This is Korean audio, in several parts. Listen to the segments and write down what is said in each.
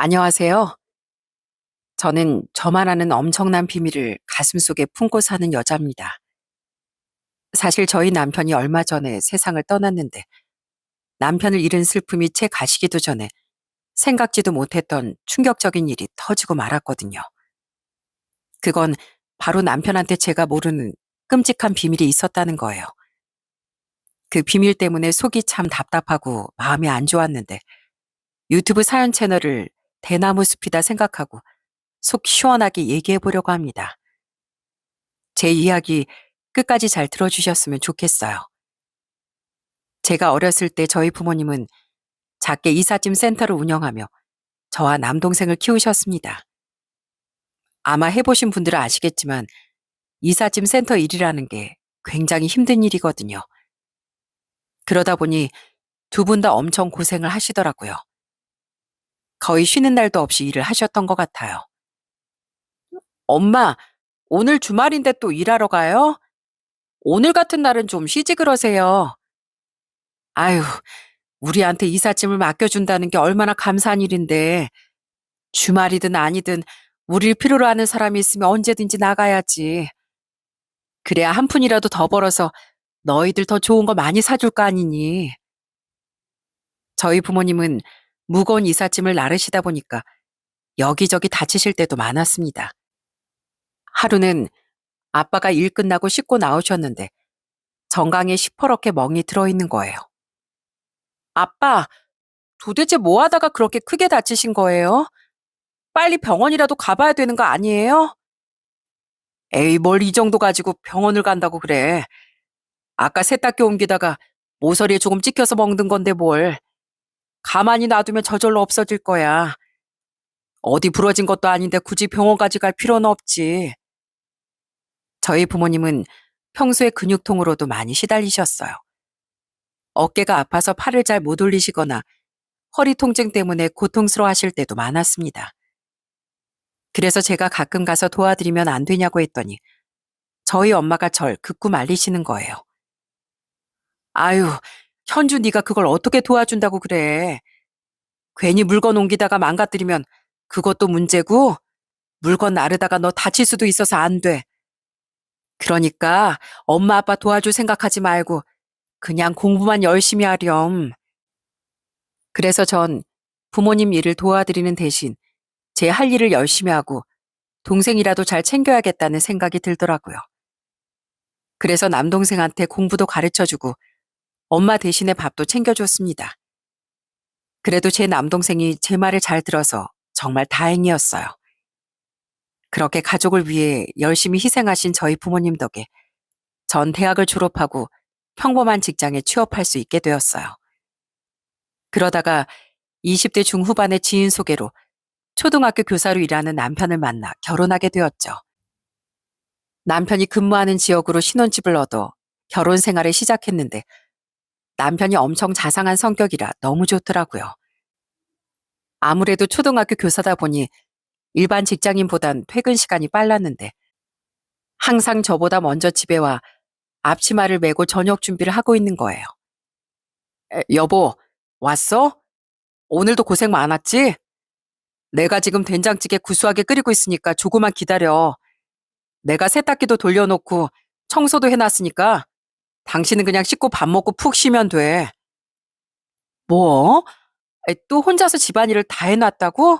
안녕하세요. 저는 저만 아는 엄청난 비밀을 가슴속에 품고 사는 여자입니다. 사실 저희 남편이 얼마 전에 세상을 떠났는데 남편을 잃은 슬픔이 채 가시기도 전에 생각지도 못했던 충격적인 일이 터지고 말았거든요. 그건 바로 남편한테 제가 모르는 끔찍한 비밀이 있었다는 거예요. 그 비밀 때문에 속이 참 답답하고 마음이 안 좋았는데 유튜브 사연 채널을 대나무 숲이다 생각하고 속 시원하게 얘기해 보려고 합니다. 제 이야기 끝까지 잘 들어주셨으면 좋겠어요. 제가 어렸을 때 저희 부모님은 작게 이삿짐 센터를 운영하며 저와 남동생을 키우셨습니다. 아마 해보신 분들은 아시겠지만 이삿짐 센터 일이라는 게 굉장히 힘든 일이거든요. 그러다 보니 두 분 다 엄청 고생을 하시더라고요. 거의 쉬는 날도 없이 일을 하셨던 것 같아요. 엄마, 오늘 주말인데 또 일하러 가요? 오늘 같은 날은 좀 쉬지 그러세요. 아유, 우리한테 이삿짐을 맡겨준다는 게 얼마나 감사한 일인데 주말이든 아니든 우릴 필요로 하는 사람이 있으면 언제든지 나가야지. 그래야 한 푼이라도 더 벌어서 너희들 더 좋은 거 많이 사줄 거 아니니. 저희 부모님은 무거운 이삿짐을 나르시다 보니까 여기저기 다치실 때도 많았습니다. 하루는 아빠가 일 끝나고 씻고 나오셨는데 정강에 시퍼렇게 멍이 들어있는 거예요. 아빠, 도대체 뭐 하다가 그렇게 크게 다치신 거예요? 빨리 병원이라도 가봐야 되는 거 아니에요? 에이, 뭘 이 정도 가지고 병원을 간다고 그래. 아까 세탁기 옮기다가 모서리에 조금 찍혀서 먹는 건데 뭘. 가만히 놔두면 저절로 없어질 거야. 어디 부러진 것도 아닌데 굳이 병원까지 갈 필요는 없지. 저희 부모님은 평소에 근육통으로도 많이 시달리셨어요. 어깨가 아파서 팔을 잘 못 올리시거나 허리 통증 때문에 고통스러워 하실 때도 많았습니다. 그래서 제가 가끔 가서 도와드리면 안 되냐고 했더니 저희 엄마가 절 극구 말리시는 거예요. 아유, 현주 네가 그걸 어떻게 도와준다고 그래. 괜히 물건 옮기다가 망가뜨리면 그것도 문제고 물건 나르다가 너 다칠 수도 있어서 안 돼. 그러니까 엄마 아빠 도와줄 생각하지 말고 그냥 공부만 열심히 하렴. 그래서 전 부모님 일을 도와드리는 대신 제 할 일을 열심히 하고 동생이라도 잘 챙겨야겠다는 생각이 들더라고요. 그래서 남동생한테 공부도 가르쳐주고 엄마 대신에 밥도 챙겨줬습니다. 그래도 제 남동생이 제 말을 잘 들어서 정말 다행이었어요. 그렇게 가족을 위해 열심히 희생하신 저희 부모님 덕에 전 대학을 졸업하고 평범한 직장에 취업할 수 있게 되었어요. 그러다가 20대 중후반의 지인 소개로 초등학교 교사로 일하는 남편을 만나 결혼하게 되었죠. 남편이 근무하는 지역으로 신혼집을 얻어 결혼 생활을 시작했는데 남편이 엄청 자상한 성격이라 너무 좋더라고요. 아무래도 초등학교 교사다 보니 일반 직장인보단 퇴근 시간이 빨랐는데 항상 저보다 먼저 집에 와 앞치마를 메고 저녁 준비를 하고 있는 거예요. 여보, 왔어? 오늘도 고생 많았지? 내가 지금 된장찌개 구수하게 끓이고 있으니까 조금만 기다려. 내가 세탁기도 돌려놓고 청소도 해놨으니까 당신은 그냥 씻고 밥 먹고 푹 쉬면 돼. 뭐? 또 혼자서 집안일을 다 해놨다고?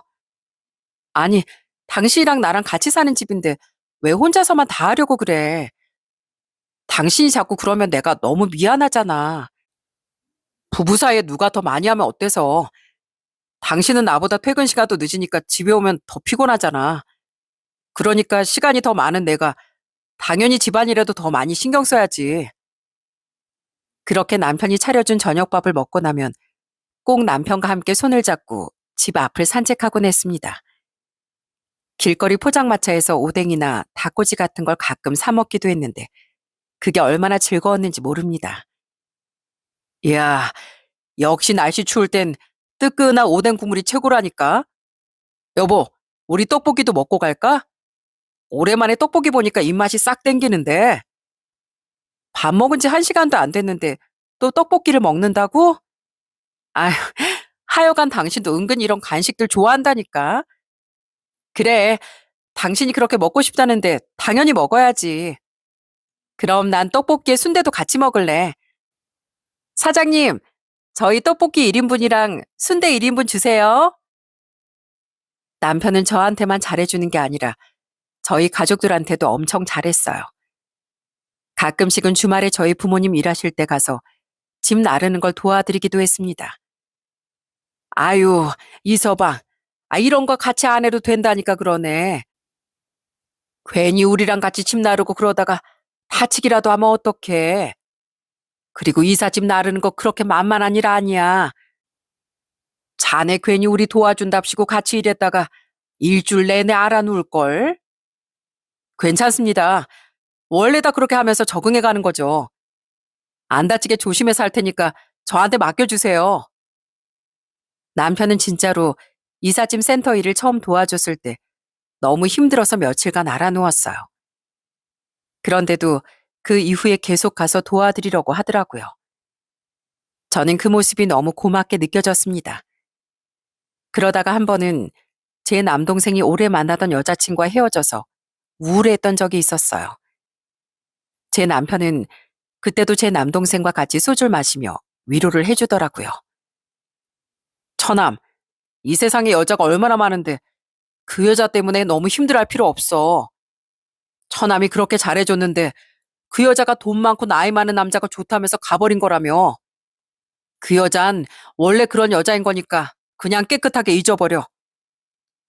아니, 당신이랑 나랑 같이 사는 집인데 왜 혼자서만 다 하려고 그래? 당신이 자꾸 그러면 내가 너무 미안하잖아. 부부 사이에 누가 더 많이 하면 어때서? 당신은 나보다 퇴근 시간도 늦으니까 집에 오면 더 피곤하잖아. 그러니까 시간이 더 많은 내가 당연히 집안일에도 더 많이 신경 써야지. 그렇게 남편이 차려준 저녁밥을 먹고 나면 꼭 남편과 함께 손을 잡고 집 앞을 산책하곤 했습니다. 길거리 포장마차에서 오뎅이나 닭꼬치 같은 걸 가끔 사 먹기도 했는데 그게 얼마나 즐거웠는지 모릅니다. 이야, 역시 날씨 추울 땐 뜨끈한 오뎅 국물이 최고라니까. 여보, 우리 떡볶이도 먹고 갈까? 오랜만에 떡볶이 보니까 입맛이 싹 땡기는데. 밥 먹은 지 1시간도 안 됐는데 또 떡볶이를 먹는다고? 아휴, 하여간 당신도 은근 이런 간식들 좋아한다니까. 그래, 당신이 그렇게 먹고 싶다는데 당연히 먹어야지. 그럼 난 떡볶이에 순대도 같이 먹을래. 사장님, 저희 떡볶이 1인분이랑 순대 1인분 주세요. 남편은 저한테만 잘해주는 게 아니라 저희 가족들한테도 엄청 잘했어요. 가끔씩은 주말에 저희 부모님 일하실 때 가서 집 나르는 걸 도와드리기도 했습니다. 아유, 이서방. 이런 거 같이 안 해도 된다니까 그러네. 괜히 우리랑 같이 집 나르고 그러다가 다치기라도 하면 어떡해. 그리고 이삿짐 나르는 거 그렇게 만만한 일 아니야. 자네 괜히 우리 도와준답시고 같이 일했다가 일주일 내내 알아놓을걸. 괜찮습니다. 원래 다 그렇게 하면서 적응해 가는 거죠. 안 다치게 조심해서 할 테니까 저한테 맡겨주세요. 남편은 진짜로 이삿짐 센터 일을 처음 도와줬을 때 너무 힘들어서 며칠간 알아누웠어요. 그런데도 그 이후에 계속 가서 도와드리려고 하더라고요. 저는 그 모습이 너무 고맙게 느껴졌습니다. 그러다가 한 번은 제 남동생이 오래 만나던 여자친구와 헤어져서 우울해했던 적이 있었어요. 제 남편은 그때도 제 남동생과 같이 소주를 마시며 위로를 해주더라고요. 처남, 이 세상에 여자가 얼마나 많은데 그 여자 때문에 너무 힘들어할 필요 없어. 처남이 그렇게 잘해줬는데 그 여자가 돈 많고 나이 많은 남자가 좋다면서 가버린 거라며. 그 여잔 원래 그런 여자인 거니까 그냥 깨끗하게 잊어버려.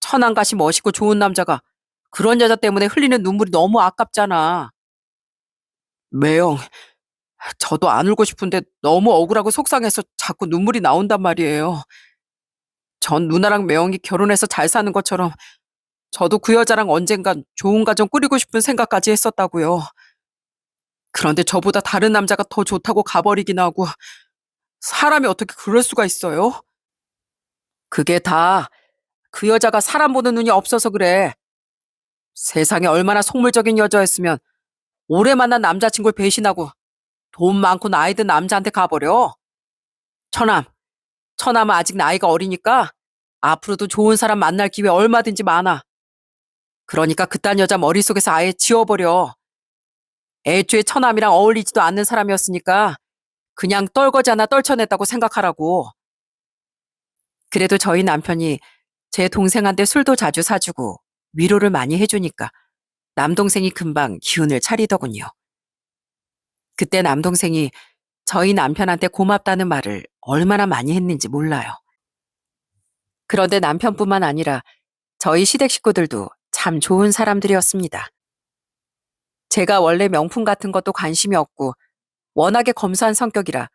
천안가시 멋있고 좋은 남자가 그런 여자 때문에 흘리는 눈물이 너무 아깝잖아. 매영, 저도 안 울고 싶은데 너무 억울하고 속상해서 자꾸 눈물이 나온단 말이에요. 전 누나랑 매영이 결혼해서 잘 사는 것처럼 저도 그 여자랑 언젠간 좋은 가정 꾸리고 싶은 생각까지 했었다고요. 그런데 저보다 다른 남자가 더 좋다고 가버리긴 하고 사람이 어떻게 그럴 수가 있어요? 그게 다 그 여자가 사람 보는 눈이 없어서 그래. 세상에 얼마나 속물적인 여자였으면 오래 만난 남자친구를 배신하고 돈 많고 나이 든 남자한테 가버려. 처남, 처남은 아직 나이가 어리니까 앞으로도 좋은 사람 만날 기회 얼마든지 많아. 그러니까 그딴 여자 머릿속에서 아예 지워버려. 애초에 처남이랑 어울리지도 않는 사람이었으니까 그냥 떨거지 하나 떨쳐냈다고 생각하라고. 그래도 저희 남편이 제 동생한테 술도 자주 사주고 위로를 많이 해주니까 남동생이 금방 기운을 차리더군요. 그때 남동생이 저희 남편한테 고맙다는 말을 얼마나 많이 했는지 몰라요. 그런데 남편뿐만 아니라 저희 시댁 식구들도 참 좋은 사람들이었습니다. 제가 원래 명품 같은 것도 관심이 없고 워낙에 검소한 성격이라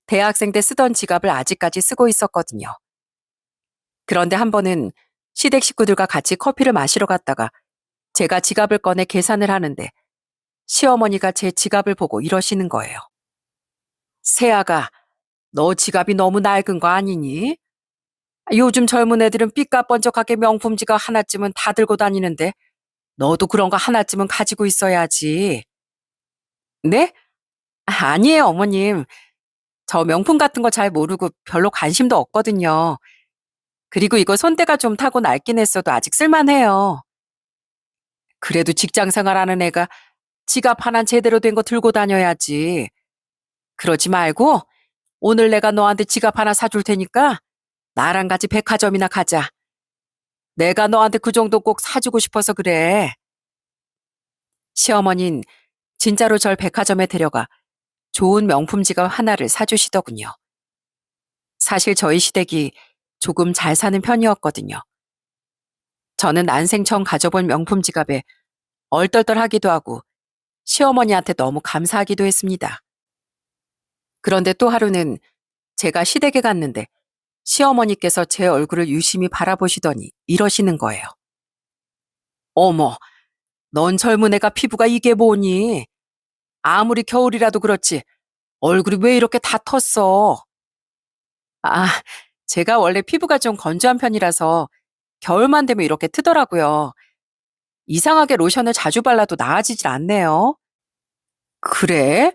대학생 때 쓰던 지갑을 아직까지 쓰고 있었거든요. 그런데 한 번은 시댁 식구들과 같이 커피를 마시러 갔다가 제가 지갑을 꺼내 계산을 하는데 시어머니가 제 지갑을 보고 이러시는 거예요. 세아가, 너 지갑이 너무 낡은 거 아니니? 요즘 젊은 애들은 삐까뻔쩍하게 명품 지갑 하나쯤은 다 들고 다니는데 너도 그런 거 하나쯤은 가지고 있어야지. 네? 아니에요, 어머님. 저 명품 같은 거 잘 모르고 별로 관심도 없거든요. 그리고 이거 손때가 좀 타고 낡긴 했어도 아직 쓸만해요. 그래도 직장 생활하는 애가 지갑 하나 제대로 된 거 들고 다녀야지. 그러지 말고 오늘 내가 너한테 지갑 하나 사줄 테니까 나랑 같이 백화점이나 가자. 내가 너한테 그 정도 꼭 사주고 싶어서 그래. 시어머니는 진짜로 절 백화점에 데려가 좋은 명품 지갑 하나를 사주시더군요. 사실 저희 시댁이 조금 잘 사는 편이었거든요. 저는 난생 처음 가져본 명품 지갑에 얼떨떨하기도 하고 시어머니한테 너무 감사하기도 했습니다. 그런데 또 하루는 제가 시댁에 갔는데 시어머니께서 제 얼굴을 유심히 바라보시더니 이러시는 거예요. 어머, 넌 젊은 애가 피부가 이게 뭐니? 아무리 겨울이라도 그렇지 얼굴이 왜 이렇게 다 텄어? 아, 제가 원래 피부가 좀 건조한 편이라서 겨울만 되면 이렇게 트더라고요. 이상하게 로션을 자주 발라도 나아지질 않네요. 그래?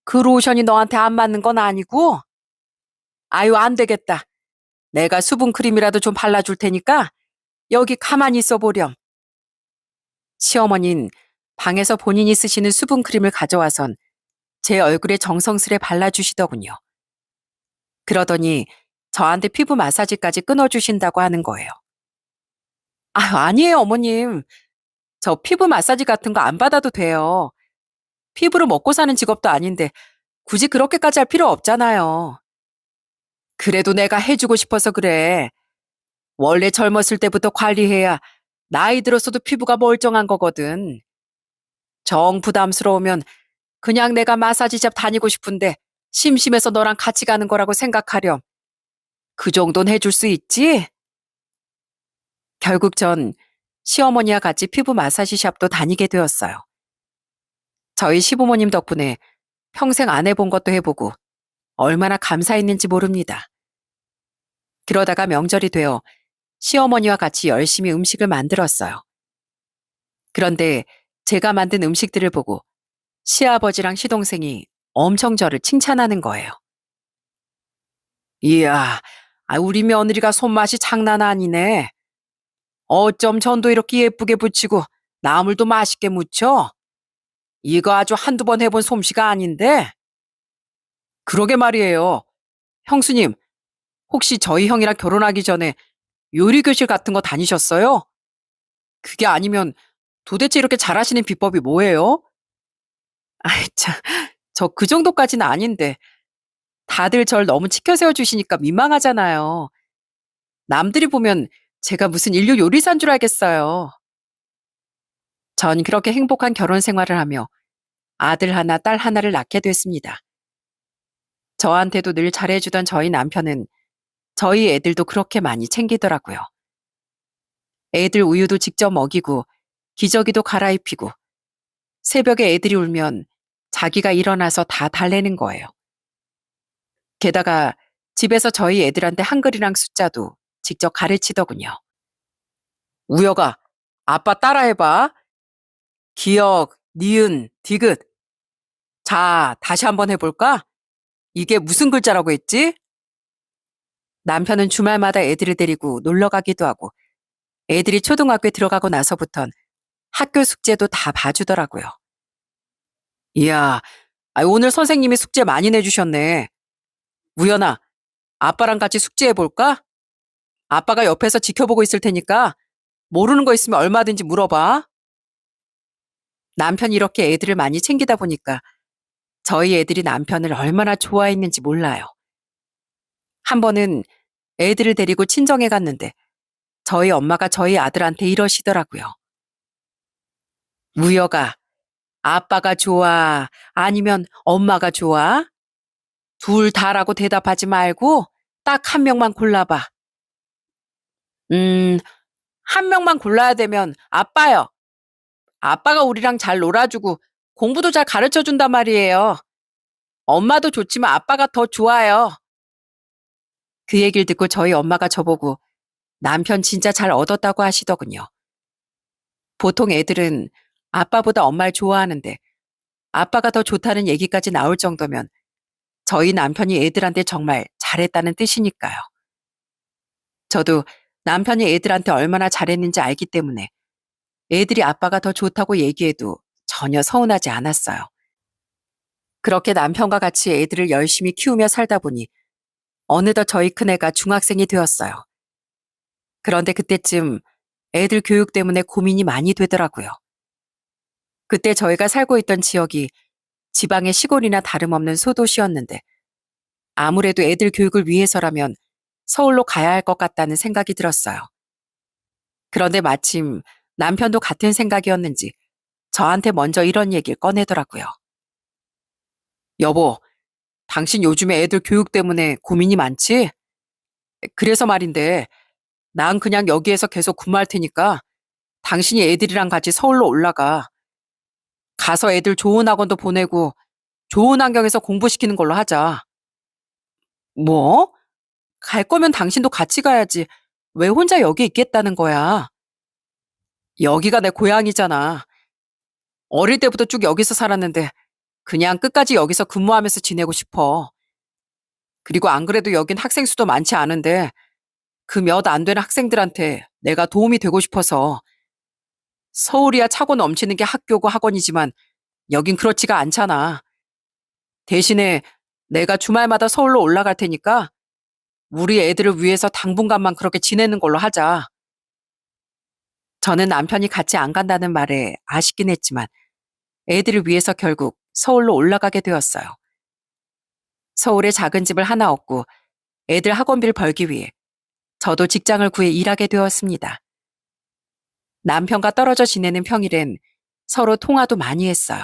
그 로션이 너한테 안 맞는 건 아니고? 아유, 안 되겠다. 내가 수분 크림이라도 좀 발라줄 테니까 여기 가만히 있어 보렴. 시어머니는 방에서 본인이 쓰시는 수분 크림을 가져와선 제 얼굴에 정성스레 발라주시더군요. 그러더니 저한테 피부 마사지까지 끊어주신다고 하는 거예요. 아니에요, 어머님. 저 피부 마사지 같은 거 안 받아도 돼요. 피부로 먹고 사는 직업도 아닌데 굳이 그렇게까지 할 필요 없잖아요. 그래도 내가 해주고 싶어서 그래. 원래 젊었을 때부터 관리해야 나이 들었어도 피부가 멀쩡한 거거든. 정 부담스러우면 그냥 내가 마사지샵 다니고 싶은데 심심해서 너랑 같이 가는 거라고 생각하렴. 그 정도는 해줄 수 있지? 결국 전 시어머니와 같이 피부 마사지샵도 다니게 되었어요. 저희 시부모님 덕분에 평생 안 해본 것도 해보고 얼마나 감사했는지 모릅니다. 그러다가 명절이 되어 시어머니와 같이 열심히 음식을 만들었어요. 그런데 제가 만든 음식들을 보고 시아버지랑 시동생이 엄청 저를 칭찬하는 거예요. 이야, 우리 며느리가 손맛이 장난 아니네. 어쩜 전도 이렇게 예쁘게 부치고 나물도 맛있게 무쳐? 이거 아주 한두 번 해본 솜씨가 아닌데? 그러게 말이에요. 형수님, 혹시 저희 형이랑 결혼하기 전에 요리 교실 같은 거 다니셨어요? 그게 아니면 도대체 이렇게 잘하시는 비법이 뭐예요? 아이, 참, 저 그 정도까지는 아닌데 다들 절 너무 치켜 세워주시니까 민망하잖아요. 남들이 보면 제가 무슨 인류 요리사인 줄 알겠어요. 전 그렇게 행복한 결혼 생활을 하며 아들 하나, 딸 하나를 낳게 됐습니다. 저한테도 늘 잘해주던 저희 남편은 저희 애들도 그렇게 많이 챙기더라고요. 애들 우유도 직접 먹이고 기저귀도 갈아입히고 새벽에 애들이 울면 자기가 일어나서 다 달래는 거예요. 게다가 집에서 저희 애들한테 한글이랑 숫자도 직접 가르치더군요. 우여가 아빠 따라해봐. 기역, 니은, 디귿. 자, 다시 한번 해볼까? 이게 무슨 글자라고 했지? 남편은 주말마다 애들을 데리고 놀러 가기도 하고 애들이 초등학교에 들어가고 나서부턴 학교 숙제도 다 봐주더라고요. 이야, 오늘 선생님이 숙제 많이 내주셨네. 우연아, 아빠랑 같이 숙제해볼까? 아빠가 옆에서 지켜보고 있을 테니까 모르는 거 있으면 얼마든지 물어봐. 남편이 이렇게 애들을 많이 챙기다 보니까 저희 애들이 남편을 얼마나 좋아했는지 몰라요. 한 번은 애들을 데리고 친정에 갔는데 저희 엄마가 저희 아들한테 이러시더라고요. 우여가 아빠가 좋아? 아니면 엄마가 좋아? 둘 다라고 대답하지 말고 딱 한 명만 골라봐. 음, 한 명만 골라야 되면 아빠요. 아빠가 우리랑 잘 놀아주고 공부도 잘 가르쳐 준단 말이에요. 엄마도 좋지만 아빠가 더 좋아요. 그 얘기를 듣고 저희 엄마가 저보고 남편 진짜 잘 얻었다고 하시더군요. 보통 애들은 아빠보다 엄마를 좋아하는데 아빠가 더 좋다는 얘기까지 나올 정도면 저희 남편이 애들한테 정말 잘했다는 뜻이니까요. 저도 남편이 애들한테 얼마나 잘했는지 알기 때문에 애들이 아빠가 더 좋다고 얘기해도 전혀 서운하지 않았어요. 그렇게 남편과 같이 애들을 열심히 키우며 살다 보니 어느덧 저희 큰애가 중학생이 되었어요. 그런데 그때쯤 애들 교육 때문에 고민이 많이 되더라고요. 그때 저희가 살고 있던 지역이 지방의 시골이나 다름없는 소도시였는데 아무래도 애들 교육을 위해서라면 서울로 가야 할 것 같다는 생각이 들었어요. 그런데 마침 남편도 같은 생각이었는지 저한테 먼저 이런 얘기를 꺼내더라고요. 여보, 당신 요즘에 애들 교육 때문에 고민이 많지? 그래서 말인데 난 그냥 여기에서 계속 근무할 테니까 당신이 애들이랑 같이 서울로 올라가. 가서 애들 좋은 학원도 보내고 좋은 환경에서 공부시키는 걸로 하자. 뭐? 갈 거면 당신도 같이 가야지. 왜 혼자 여기 있겠다는 거야? 여기가 내 고향이잖아. 어릴 때부터 쭉 여기서 살았는데 그냥 끝까지 여기서 근무하면서 지내고 싶어. 그리고 안 그래도 여긴 학생 수도 많지 않은데 그 몇 안 되는 학생들한테 내가 도움이 되고 싶어서. 서울이야 차고 넘치는 게 학교고 학원이지만 여긴 그렇지가 않잖아. 대신에 내가 주말마다 서울로 올라갈 테니까 우리 애들을 위해서 당분간만 그렇게 지내는 걸로 하자. 저는 남편이 같이 안 간다는 말에 아쉽긴 했지만 애들을 위해서 결국 서울로 올라가게 되었어요. 서울에 작은 집을 하나 얻고 애들 학원비를 벌기 위해 저도 직장을 구해 일하게 되었습니다. 남편과 떨어져 지내는 평일엔 서로 통화도 많이 했어요.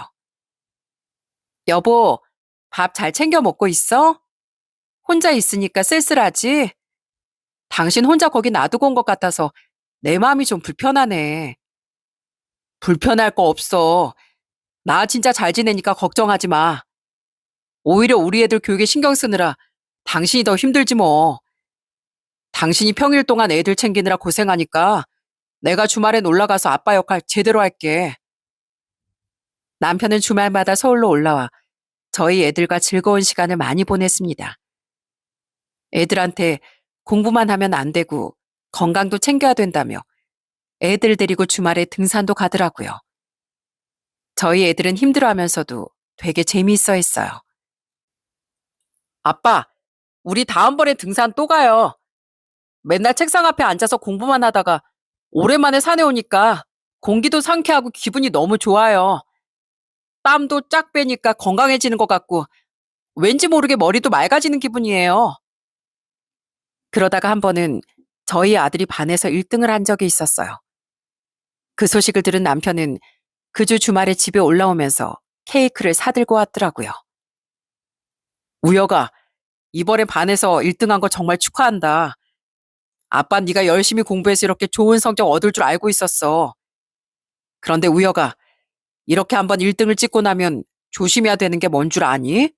여보, 밥 잘 챙겨 먹고 있어? 혼자 있으니까 쓸쓸하지? 당신 혼자 거기 놔두고 온 것 같아서 내 마음이 좀 불편하네. 불편할 거 없어. 나 진짜 잘 지내니까 걱정하지 마. 오히려 우리 애들 교육에 신경 쓰느라 당신이 더 힘들지 뭐. 당신이 평일 동안 애들 챙기느라 고생하니까 내가 주말엔 올라가서 아빠 역할 제대로 할게. 남편은 주말마다 서울로 올라와 저희 애들과 즐거운 시간을 많이 보냈습니다. 애들한테 공부만 하면 안 되고 건강도 챙겨야 된다며 애들 데리고 주말에 등산도 가더라고요. 저희 애들은 힘들어하면서도 되게 재미있어 했어요. 아빠, 우리 다음번에 등산 또 가요. 맨날 책상 앞에 앉아서 공부만 하다가 오랜만에 산에 오니까 공기도 상쾌하고 기분이 너무 좋아요. 땀도 쫙 빼니까 건강해지는 것 같고 왠지 모르게 머리도 맑아지는 기분이에요. 그러다가 한 번은 저희 아들이 반에서 1등을 한 적이 있었어요. 그 소식을 들은 남편은 그 주 주말에 집에 올라오면서 케이크를 사들고 왔더라고요. 우여가, 이번에 반에서 1등한 거 정말 축하한다. 아빠 네가 열심히 공부해서 이렇게 좋은 성적 얻을 줄 알고 있었어. 그런데 우여가, 이렇게 한번 1등을 찍고 나면 조심해야 되는 게 뭔 줄 아니?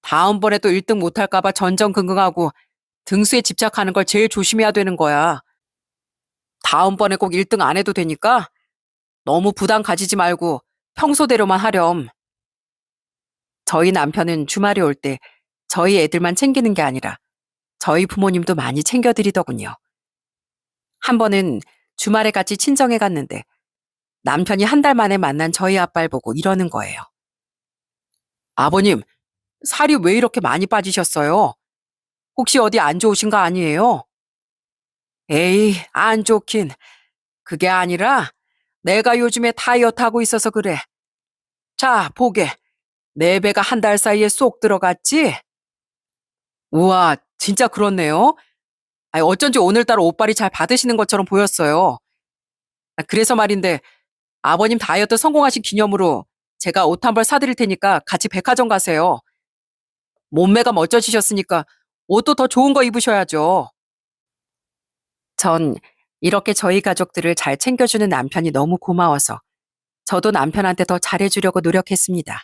다음번에 또 1등 못할까 봐 전전긍긍하고 등수에 집착하는 걸 제일 조심해야 되는 거야. 다음번에 꼭 1등 안 해도 되니까 너무 부담 가지지 말고 평소대로만 하렴. 저희 남편은 주말에 올 때 저희 애들만 챙기는 게 아니라 저희 부모님도 많이 챙겨드리더군요. 한 번은 주말에 같이 친정에 갔는데 남편이 한 달 만에 만난 저희 아빠를 보고 이러는 거예요. 아버님, 살이 왜 이렇게 많이 빠지셨어요? 혹시 어디 안 좋으신 거 아니에요? 에이, 안 좋긴. 그게 아니라 내가 요즘에 다이어트 하고 있어서 그래. 자, 보게. 내 배가 한 달 사이에 쏙 들어갔지? 우와, 진짜 그렇네요. 아니, 어쩐지 오늘따라 옷빨이 잘 받으시는 것처럼 보였어요. 그래서 말인데 아버님 다이어트 성공하신 기념으로 제가 옷 한 벌 사드릴 테니까 같이 백화점 가세요. 몸매가 멋져지셨으니까 옷도 더 좋은 거 입으셔야죠. 전 이렇게 저희 가족들을 잘 챙겨주는 남편이 너무 고마워서 저도 남편한테 더 잘해주려고 노력했습니다.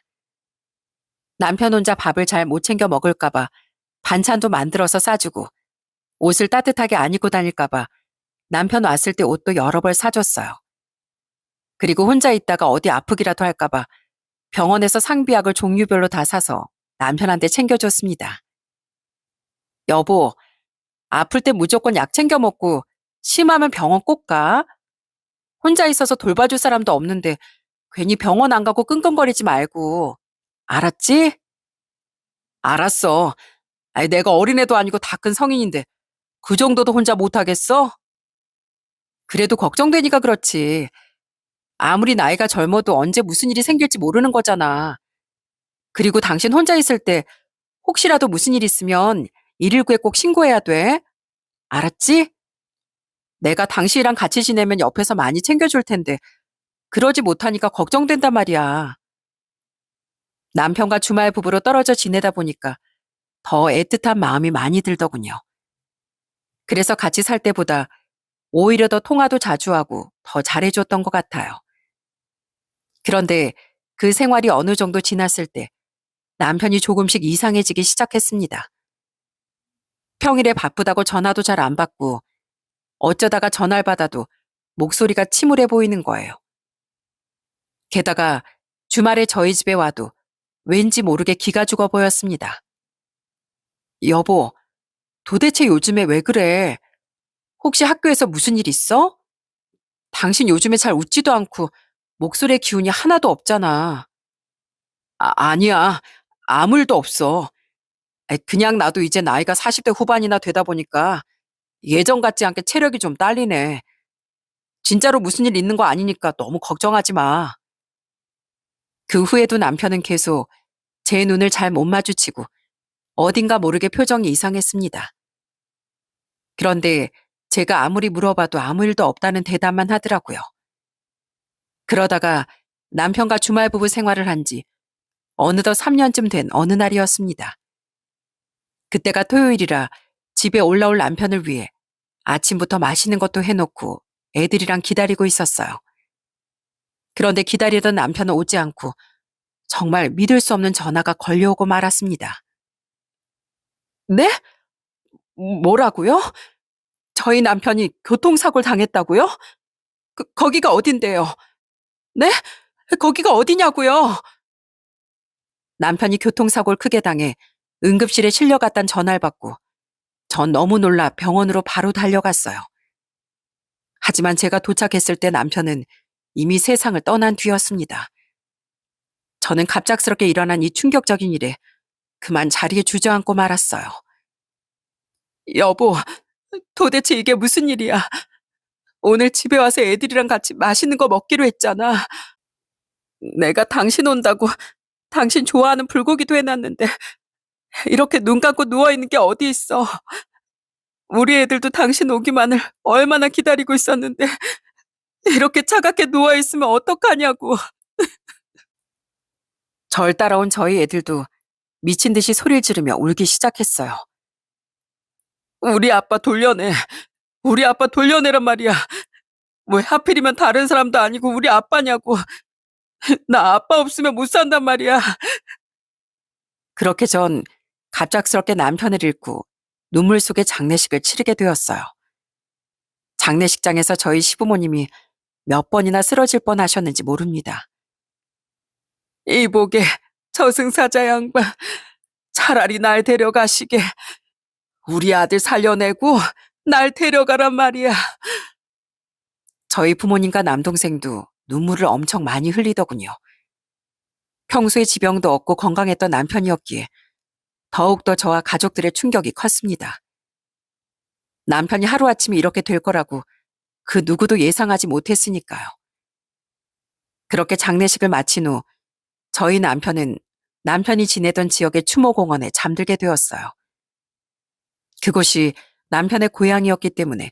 남편 혼자 밥을 잘 못 챙겨 먹을까봐 반찬도 만들어서 싸주고 옷을 따뜻하게 안 입고 다닐까봐 남편 왔을 때 옷도 여러 벌 사줬어요. 그리고 혼자 있다가 어디 아프기라도 할까봐 병원에서 상비약을 종류별로 다 사서 남편한테 챙겨줬습니다. 여보, 아플 때 무조건 약 챙겨 먹고 심하면 병원 꼭 가. 혼자 있어서 돌봐줄 사람도 없는데 괜히 병원 안 가고 끙끙거리지 말고. 알았지? 알았어. 아니, 내가 어린애도 아니고 다 큰 성인인데 그 정도도 혼자 못하겠어? 그래도 걱정되니까 그렇지. 아무리 나이가 젊어도 언제 무슨 일이 생길지 모르는 거잖아. 그리고 당신 혼자 있을 때 혹시라도 무슨 일 있으면 119에 꼭 신고해야 돼. 알았지? 내가 당신이랑 같이 지내면 옆에서 많이 챙겨줄 텐데 그러지 못하니까 걱정된단 말이야. 남편과 주말 부부로 떨어져 지내다 보니까 더 애틋한 마음이 많이 들더군요. 그래서 같이 살 때보다 오히려 더 통화도 자주 하고 더 잘해줬던 것 같아요. 그런데 그 생활이 어느 정도 지났을 때 남편이 조금씩 이상해지기 시작했습니다. 평일에 바쁘다고 전화도 잘 안 받고 어쩌다가 전화를 받아도 목소리가 침울해 보이는 거예요. 게다가 주말에 저희 집에 와도 왠지 모르게 기가 죽어 보였습니다. 여보, 도대체 요즘에 왜 그래? 혹시 학교에서 무슨 일 있어? 당신 요즘에 잘 웃지도 않고 목소리에 기운이 하나도 없잖아. 아니야. 아무 일도 없어. 그냥 나도 이제 나이가 40대 후반이나 되다 보니까 예전 같지 않게 체력이 좀 딸리네. 진짜로 무슨 일 있는 거 아니니까 너무 걱정하지 마. 그 후에도 남편은 계속 제 눈을 잘 못 마주치고 어딘가 모르게 표정이 이상했습니다. 그런데 제가 아무리 물어봐도 아무 일도 없다는 대답만 하더라고요. 그러다가 남편과 주말 부부 생활을 한 지 어느덧 3년쯤 된 어느 날이었습니다. 그때가 토요일이라 집에 올라올 남편을 위해 아침부터 맛있는 것도 해놓고 애들이랑 기다리고 있었어요. 그런데 기다리던 남편은 오지 않고 정말 믿을 수 없는 전화가 걸려오고 말았습니다. 네? 뭐라고요? 저희 남편이 교통사고를 당했다고요? 거기가 어딘데요? 네? 거기가 어디냐고요? 남편이 교통사고를 크게 당해 응급실에 실려갔단 전화를 받고 전 너무 놀라 병원으로 바로 달려갔어요. 하지만 제가 도착했을 때 남편은 이미 세상을 떠난 뒤였습니다. 저는 갑작스럽게 일어난 이 충격적인 일에 그만 자리에 주저앉고 말았어요. 여보, 도대체 이게 무슨 일이야? 오늘 집에 와서 애들이랑 같이 맛있는 거 먹기로 했잖아. 내가 당신 온다고 당신 좋아하는 불고기도 해놨는데 이렇게 눈 감고 누워있는 게 어디 있어. 우리 애들도 당신 오기만을 얼마나 기다리고 있었는데 이렇게 차갑게 누워있으면 어떡하냐고. 절 따라온 저희 애들도 미친 듯이 소리를 지르며 울기 시작했어요. 우리 아빠 돌려내. 우리 아빠 돌려내란 말이야. 왜 하필이면 다른 사람도 아니고 우리 아빠냐고. 나 아빠 없으면 못 산단 말이야. 그렇게 전 갑작스럽게 남편을 잃고 눈물 속에 장례식을 치르게 되었어요. 장례식장에서 저희 시부모님이 몇 번이나 쓰러질 뻔하셨는지 모릅니다. 이복의 저승사자 양반, 차라리 날 데려가시게. 우리 아들 살려내고 날 데려가란 말이야. 저희 부모님과 남동생도 눈물을 엄청 많이 흘리더군요. 평소에 지병도 없고 건강했던 남편이었기에 더욱더 저와 가족들의 충격이 컸습니다. 남편이 하루아침에 이렇게 될 거라고 그 누구도 예상하지 못했으니까요. 그렇게 장례식을 마친 후 저희 남편은 남편이 지내던 지역의 추모공원에 잠들게 되었어요. 그곳이 남편의 고향이었기 때문에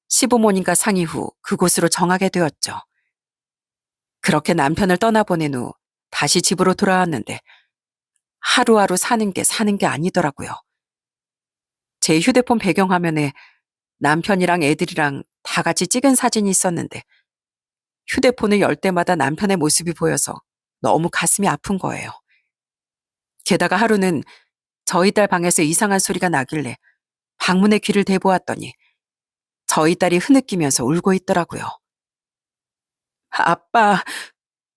시부모님과 상의 후 그곳으로 정하게 되었죠. 그렇게 남편을 떠나보낸 후 다시 집으로 돌아왔는데 하루하루 사는 게 아니더라고요. 제 휴대폰 배경화면에 남편이랑 애들이랑 다 같이 찍은 사진이 있었는데 휴대폰을 열 때마다 남편의 모습이 보여서 너무 가슴이 아픈 거예요. 게다가 하루는 저희 딸 방에서 이상한 소리가 나길래 방문에 귀를 대보았더니 저희 딸이 흐느끼면서 울고 있더라고요. 아빠,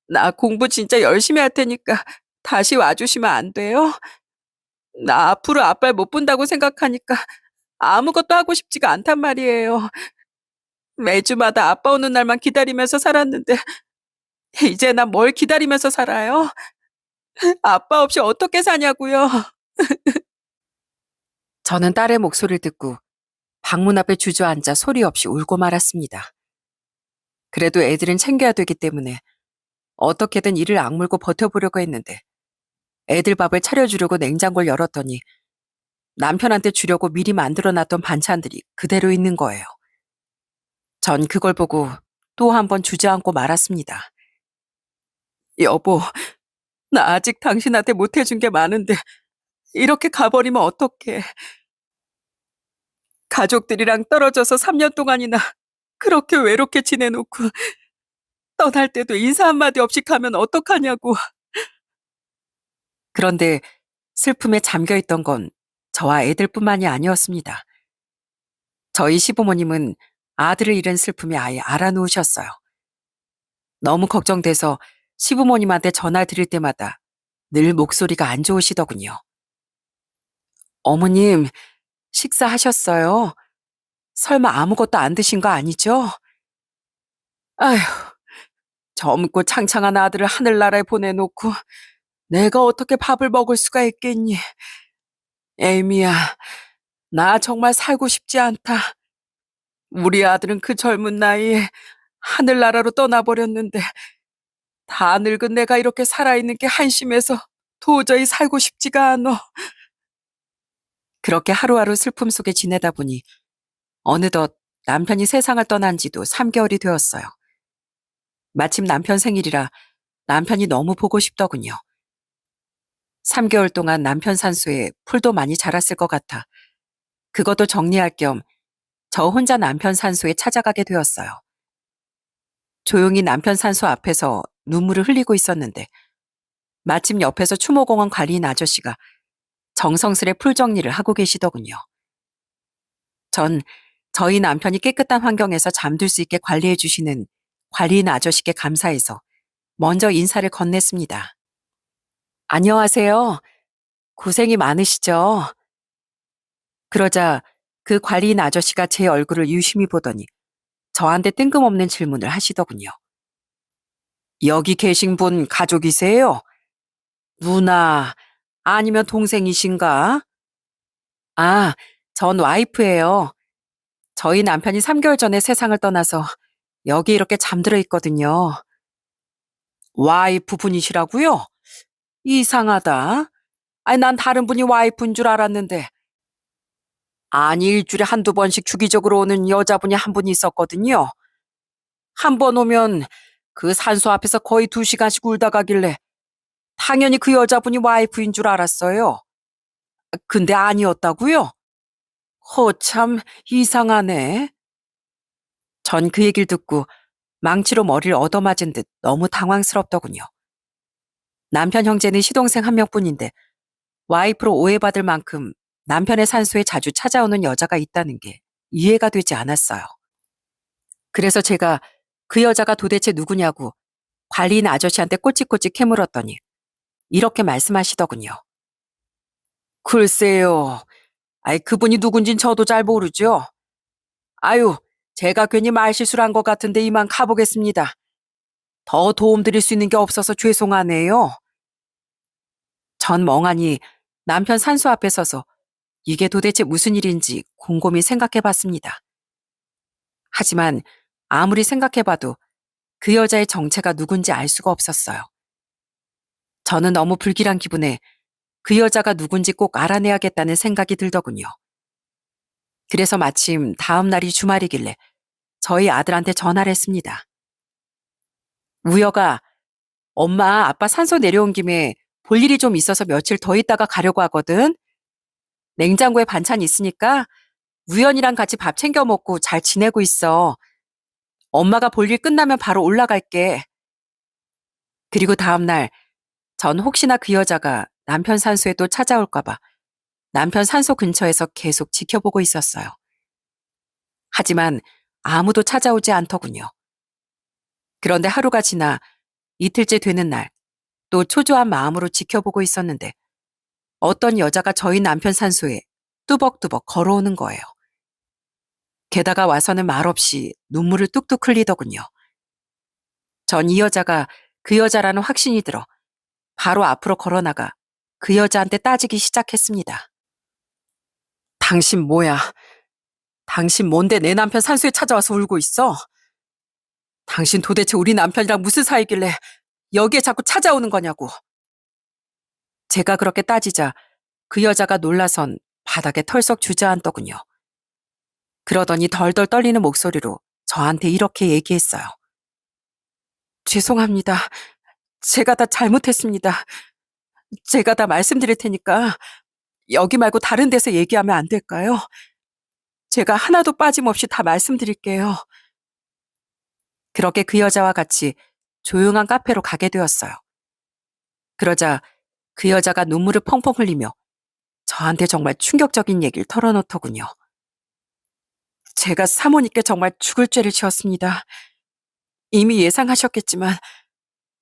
나 공부 진짜 열심히 할 테니까 다시 와주시면 안 돼요? 나 앞으로 아빠를 못 본다고 생각하니까 아무것도 하고 싶지가 않단 말이에요. 매주마다 아빠 오는 날만 기다리면서 살았는데 이제 나 뭘 기다리면서 살아요? 아빠 없이 어떻게 사냐고요? 저는 딸의 목소리를 듣고 방문 앞에 주저앉아 소리 없이 울고 말았습니다. 그래도 애들은 챙겨야 되기 때문에 어떻게든 이를 악물고 버텨보려고 했는데 애들 밥을 차려주려고 냉장고를 열었더니 남편한테 주려고 미리 만들어놨던 반찬들이 그대로 있는 거예요. 전 그걸 보고 또 한 번 주저앉고 말았습니다. 여보, 나 아직 당신한테 못해준 게 많은데 이렇게 가버리면 어떡해. 가족들이랑 떨어져서 3년 동안이나 그렇게 외롭게 지내놓고 떠날 때도 인사 한마디 없이 가면 어떡하냐고. 그런데 슬픔에 잠겨있던 건 저와 애들뿐만이 아니었습니다. 저희 시부모님은 아들을 잃은 슬픔이 아예 알아놓으셨어요. 너무 걱정돼서 시부모님한테 전화 드릴 때마다 늘 목소리가 안 좋으시더군요. 어머님, 식사하셨어요? 설마 아무것도 안 드신 거 아니죠? 아휴, 젊고 창창한 아들을 하늘나라에 보내놓고 내가 어떻게 밥을 먹을 수가 있겠니? 에이미야, 나 정말 살고 싶지 않다. 우리 아들은 그 젊은 나이에 하늘나라로 떠나버렸는데 다 늙은 내가 이렇게 살아있는 게 한심해서 도저히 살고 싶지가 않어. 그렇게 하루하루 슬픔 속에 지내다 보니 어느덧 남편이 세상을 떠난 지도 3개월이 되었어요. 마침 남편 생일이라 남편이 너무 보고 싶더군요. 3개월 동안 남편 산소에 풀도 많이 자랐을 것 같아 그것도 정리할 겸 저 혼자 남편 산소에 찾아가게 되었어요. 조용히 남편 산소 앞에서 눈물을 흘리고 있었는데 마침 옆에서 추모공원 관리인 아저씨가 정성스레 풀 정리를 하고 계시더군요. 전 저희 남편이 깨끗한 환경에서 잠들 수 있게 관리해 주시는 관리인 아저씨께 감사해서 먼저 인사를 건넸습니다. 안녕하세요. 고생이 많으시죠? 그러자 그 관리인 아저씨가 제 얼굴을 유심히 보더니 저한테 뜬금없는 질문을 하시더군요. 여기 계신 분 가족이세요? 누나, 아니면 동생이신가? 아, 전 와이프예요. 저희 남편이 3개월 전에 세상을 떠나서 여기 이렇게 잠들어 있거든요. 와이프 분이시라고요? 이상하다. 아니, 난 다른 분이 와이프인 줄 알았는데. 아니, 일주일에 한두 번씩 주기적으로 오는 여자분이 한 분 있었거든요. 한 번 오면 그 산소 앞에서 거의 2시간씩 울다 가길래 당연히 그 여자분이 와이프인 줄 알았어요. 근데 아니었다고요? 허참 이상하네. 전 그 얘기를 듣고 망치로 머리를 얻어맞은 듯 너무 당황스럽더군요. 남편 형제는 시동생 한 명뿐인데 와이프로 오해받을 만큼 남편의 산소에 자주 찾아오는 여자가 있다는 게 이해가 되지 않았어요. 그래서 제가 그 여자가 도대체 누구냐고 관리인 아저씨한테 꼬치꼬치 캐물었더니 이렇게 말씀하시더군요. 글쎄요. 아이, 그분이 누군진 저도 잘 모르죠. 아유, 제가 괜히 말실수를 한 것 같은데 이만 가보겠습니다. 더 도움드릴 수 있는 게 없어서 죄송하네요. 전 멍하니 남편 산소 앞에 서서 이게 도대체 무슨 일인지 곰곰이 생각해 봤습니다. 하지만 아무리 생각해봐도 그 여자의 정체가 누군지 알 수가 없었어요. 저는 너무 불길한 기분에 그 여자가 누군지 꼭 알아내야겠다는 생각이 들더군요. 그래서 마침 다음 날이 주말이길래 저희 아들한테 전화를 했습니다. 우여가 엄마 아빠 산소 내려온 김에 볼 일이 좀 있어서 며칠 더 있다가 가려고 하거든. 냉장고에 반찬 있으니까 우연이랑 같이 밥 챙겨 먹고 잘 지내고 있어. 엄마가 볼 일 끝나면 바로 올라갈게. 그리고 다음 날 전 혹시나 그 여자가 남편 산소에 또 찾아올까봐 남편 산소 근처에서 계속 지켜보고 있었어요. 하지만 아무도 찾아오지 않더군요. 그런데 하루가 지나 이틀째 되는 날 또 초조한 마음으로 지켜보고 있었는데 어떤 여자가 저희 남편 산소에 뚜벅뚜벅 걸어오는 거예요. 게다가 와서는 말없이 눈물을 뚝뚝 흘리더군요. 전 이 여자가 그 여자라는 확신이 들어 바로 앞으로 걸어나가 그 여자한테 따지기 시작했습니다. 당신 뭐야? 당신 뭔데 내 남편 산소에 찾아와서 울고 있어? 당신 도대체 우리 남편이랑 무슨 사이길래 여기에 자꾸 찾아오는 거냐고. 제가 그렇게 따지자 그 여자가 놀라선 바닥에 털썩 주저앉더군요. 그러더니 덜덜 떨리는 목소리로 저한테 이렇게 얘기했어요. 죄송합니다. 제가 다 잘못했습니다. 제가 다 말씀드릴 테니까 여기 말고 다른 데서 얘기하면 안 될까요? 제가 하나도 빠짐없이 다 말씀드릴게요. 그렇게 그 여자와 같이 조용한 카페로 가게 되었어요. 그러자 그 여자가 눈물을 펑펑 흘리며 저한테 정말 충격적인 얘기를 털어놓더군요. 제가 사모님께 정말 죽을 죄를 지었습니다. 이미 예상하셨겠지만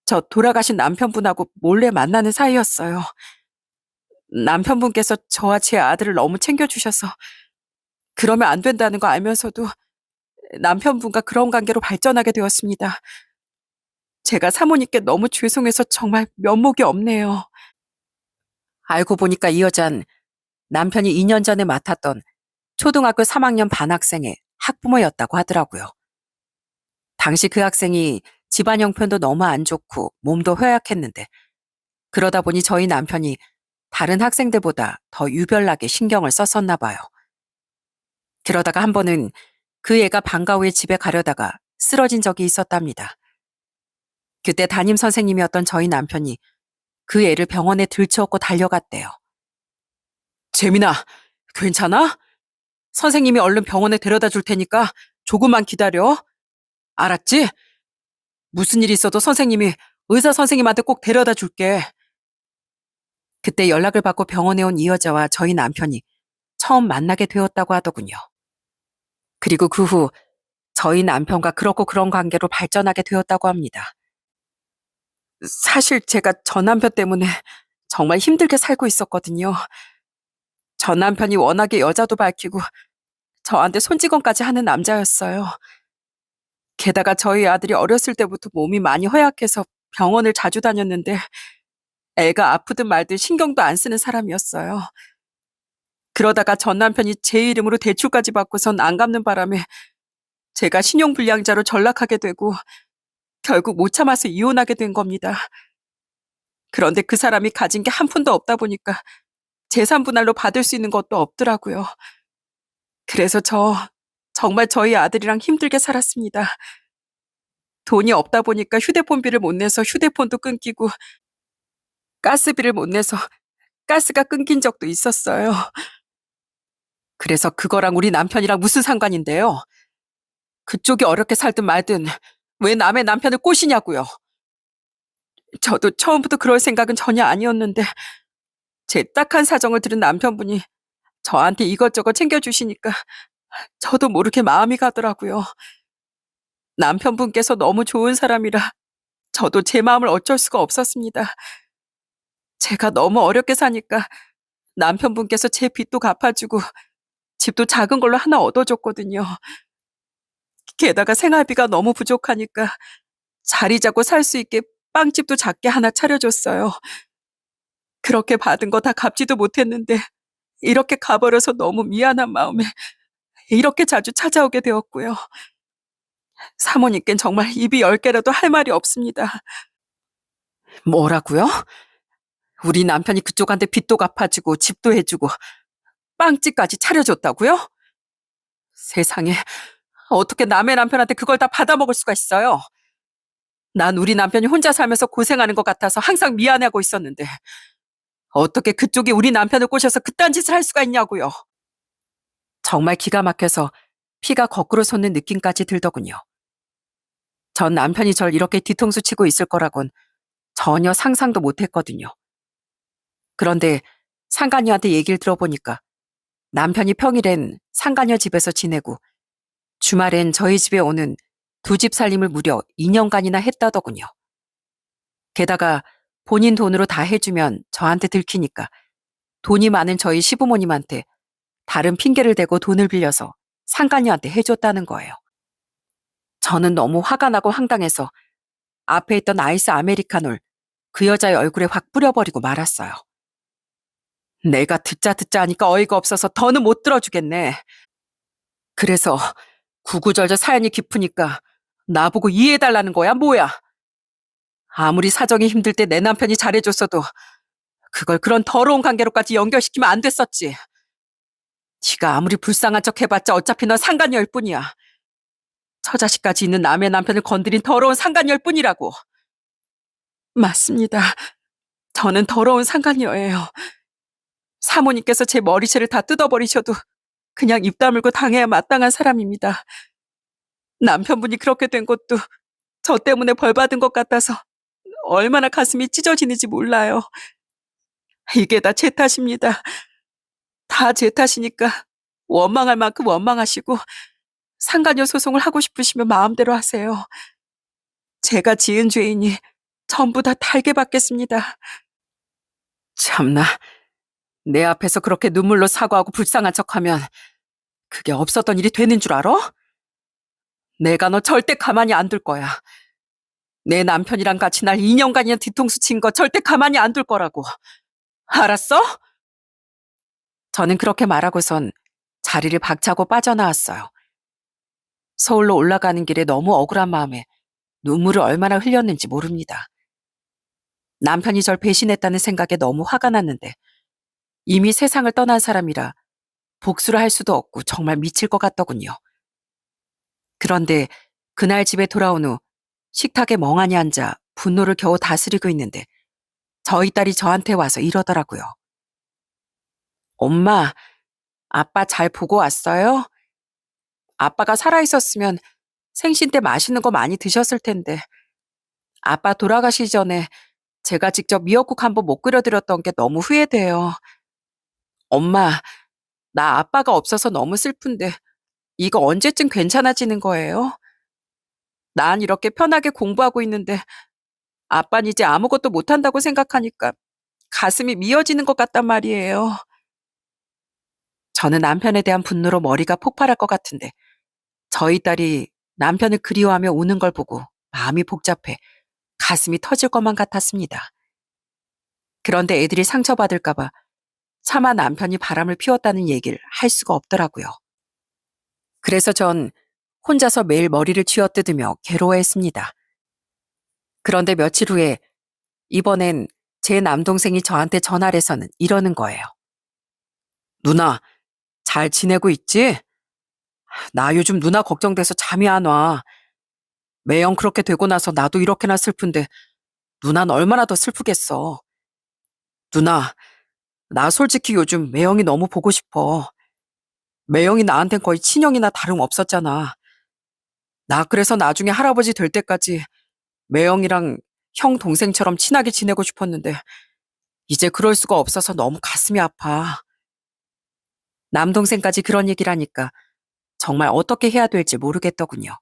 저 돌아가신 남편분하고 몰래 만나는 사이였어요. 남편분께서 저와 제 아들을 너무 챙겨주셔서 그러면 안 된다는 거 알면서도 남편분과 그런 관계로 발전하게 되었습니다. 제가 사모님께 너무 죄송해서 정말 면목이 없네요. 알고 보니까 이 여잔 남편이 2년 전에 맡았던 초등학교 3학년 반학생의 학부모였다고 하더라고요. 당시 그 학생이 집안 형편도 너무 안 좋고 몸도 허약했는데 그러다 보니 저희 남편이 다른 학생들보다 더 유별나게 신경을 썼었나 봐요. 그러다가 한 번은 그 애가 방과 후에 집에 가려다가 쓰러진 적이 있었답니다. 그때 담임 선생님이었던 저희 남편이 그 애를 병원에 들쳐업고 달려갔대요. 재민아, 괜찮아? 선생님이 얼른 병원에 데려다 줄 테니까 조금만 기다려. 알았지? 무슨 일 있어도 선생님이 의사 선생님한테 꼭 데려다 줄게. 그때 연락을 받고 병원에 온 이 여자와 저희 남편이 처음 만나게 되었다고 하더군요. 그리고 그 후 저희 남편과 그렇고 그런 관계로 발전하게 되었다고 합니다. 사실 제가 전 남편 때문에 정말 힘들게 살고 있었거든요. 전 남편이 워낙에 여자도 밝히고 저한테 손찌검까지 하는 남자였어요. 게다가 저희 아들이 어렸을 때부터 몸이 많이 허약해서 병원을 자주 다녔는데 애가 아프든 말든 신경도 안 쓰는 사람이었어요. 그러다가 전 남편이 제 이름으로 대출까지 받고선 안 갚는 바람에 제가 신용불량자로 전락하게 되고 결국 못 참아서 이혼하게 된 겁니다. 그런데 그 사람이 가진 게 한 푼도 없다 보니까 재산 분할로 받을 수 있는 것도 없더라고요. 그래서 정말 저희 아들이랑 힘들게 살았습니다. 돈이 없다 보니까 휴대폰비를 못 내서 휴대폰도 끊기고 가스비를 못 내서 가스가 끊긴 적도 있었어요. 그래서 그거랑 우리 남편이랑 무슨 상관인데요? 그쪽이 어렵게 살든 말든 왜 남의 남편을 꼬시냐고요. 저도 처음부터 그럴 생각은 전혀 아니었는데 제 딱한 사정을 들은 남편분이 저한테 이것저것 챙겨주시니까 저도 모르게 마음이 가더라고요. 남편분께서 너무 좋은 사람이라 저도 제 마음을 어쩔 수가 없었습니다. 제가 너무 어렵게 사니까 남편분께서 제 빚도 갚아주고 집도 작은 걸로 하나 얻어줬거든요. 게다가 생활비가 너무 부족하니까 자리 잡고 살 수 있게 빵집도 작게 하나 차려줬어요. 그렇게 받은 거 다 갚지도 못했는데 이렇게 가버려서 너무 미안한 마음에 이렇게 자주 찾아오게 되었고요. 사모님께는 정말 입이 10개라도 할 말이 없습니다. 뭐라고요? 우리 남편이 그쪽한테 빚도 갚아주고 집도 해주고 빵집까지 차려줬다고요? 세상에, 어떻게 남의 남편한테 그걸 다 받아먹을 수가 있어요? 난 우리 남편이 혼자 살면서 고생하는 것 같아서 항상 미안해하고 있었는데 어떻게 그쪽이 우리 남편을 꼬셔서 그딴 짓을 할 수가 있냐고요. 정말 기가 막혀서 피가 거꾸로 솟는 느낌까지 들더군요. 전 남편이 절 이렇게 뒤통수 치고 있을 거라곤 전혀 상상도 못했거든요. 그런데 상간녀한테 얘기를 들어보니까 남편이 평일엔 상간녀 집에서 지내고 주말엔 저희 집에 오는 두 집 살림을 무려 2년간이나 했다더군요. 게다가 본인 돈으로 다 해주면 저한테 들키니까 돈이 많은 저희 시부모님한테 다른 핑계를 대고 돈을 빌려서 상간녀한테 해줬다는 거예요. 저는 너무 화가 나고 황당해서 앞에 있던 아이스 아메리카노를 그 여자의 얼굴에 확 뿌려버리고 말았어요. 내가 듣자 하니까 어이가 없어서 더는 못 들어주겠네. 그래서 구구절절 사연이 깊으니까 나보고 이해해달라는 거야, 뭐야? 아무리 사정이 힘들 때 내 남편이 잘해줬어도 그걸 그런 더러운 관계로까지 연결시키면 안 됐었지. 네가 아무리 불쌍한 척 해봤자 어차피 넌 상간녀일 뿐이야. 처자식까지 있는 남의 남편을 건드린 더러운 상간녀일 뿐이라고. 맞습니다. 저는 더러운 상간녀예요. 사모님께서 제 머리채를 다 뜯어버리셔도 그냥 입 다물고 당해야 마땅한 사람입니다. 남편분이 그렇게 된 것도 저 때문에 벌 받은 것 같아서 얼마나 가슴이 찢어지는지 몰라요. 이게 다 제 탓입니다. 다 제 탓이니까 원망할 만큼 원망하시고 상간녀 소송을 하고 싶으시면 마음대로 하세요. 제가 지은 죄이니 전부 다 달게 받겠습니다. 참나, 내 앞에서 그렇게 눈물로 사과하고 불쌍한 척하면 그게 없었던 일이 되는 줄 알아? 내가 너 절대 가만히 안 둘 거야. 내 남편이랑 같이 날 2년간이나 뒤통수 친 거 절대 가만히 안 둘 거라고. 알았어? 저는 그렇게 말하고선 자리를 박차고 빠져나왔어요. 서울로 올라가는 길에 너무 억울한 마음에 눈물을 얼마나 흘렸는지 모릅니다. 남편이 절 배신했다는 생각에 너무 화가 났는데 이미 세상을 떠난 사람이라 복수를 할 수도 없고 정말 미칠 것 같더군요. 그런데 그날 집에 돌아온 후 식탁에 멍하니 앉아 분노를 겨우 다스리고 있는데 저희 딸이 저한테 와서 이러더라고요. 엄마, 아빠 잘 보고 왔어요? 아빠가 살아있었으면 생신 때 맛있는 거 많이 드셨을 텐데 아빠 돌아가시기 전에 제가 직접 미역국 한번 못 끓여드렸던 게 너무 후회돼요. 엄마, 나 아빠가 없어서 너무 슬픈데 이거 언제쯤 괜찮아지는 거예요? 난 이렇게 편하게 공부하고 있는데 아빠는 이제 아무것도 못한다고 생각하니까 가슴이 미어지는 것 같단 말이에요. 저는 남편에 대한 분노로 머리가 폭발할 것 같은데 저희 딸이 남편을 그리워하며 우는 걸 보고 마음이 복잡해 가슴이 터질 것만 같았습니다. 그런데 애들이 상처받을까봐 차마 남편이 바람을 피웠다는 얘기를 할 수가 없더라고요. 그래서 전 혼자서 매일 머리를 쥐어뜯으며 괴로워했습니다. 그런데 며칠 후에 이번엔 제 남동생이 저한테 전화를 해서는 이러는 거예요. 누나, 잘 지내고 있지? 나 요즘 누나 걱정돼서 잠이 안 와. 매형 그렇게 되고 나서 나도 이렇게나 슬픈데 누나는 얼마나 더 슬프겠어. 누나, 나 솔직히 요즘 매형이 너무 보고 싶어. 매형이 나한텐 거의 친형이나 다름없었잖아. 나 그래서 나중에 할아버지 될 때까지 매형이랑 형 동생처럼 친하게 지내고 싶었는데 이제 그럴 수가 없어서 너무 가슴이 아파. 남동생까지 그런 얘기를 하니까 정말 어떻게 해야 될지 모르겠더군요.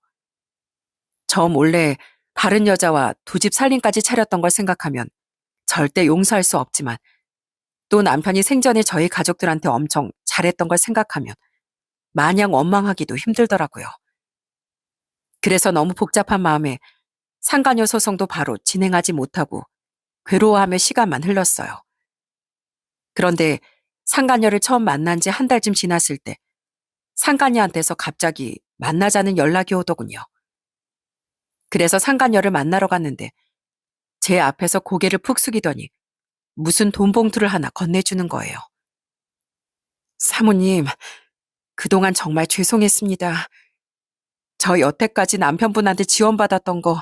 저 몰래 다른 여자와 두 집 살림까지 차렸던 걸 생각하면 절대 용서할 수 없지만 또 남편이 생전에 저희 가족들한테 엄청 잘했던 걸 생각하면 마냥 원망하기도 힘들더라고요. 그래서 너무 복잡한 마음에 상간녀 소송도 바로 진행하지 못하고 괴로워하며 시간만 흘렀어요. 그런데 상간녀를 처음 만난 지 한 달쯤 지났을 때 상간녀한테서 갑자기 만나자는 연락이 오더군요. 그래서 상간녀를 만나러 갔는데 제 앞에서 고개를 푹 숙이더니 무슨 돈 봉투를 하나 건네주는 거예요. 사모님, 그동안 정말 죄송했습니다. 저 여태까지 남편분한테 지원받았던 거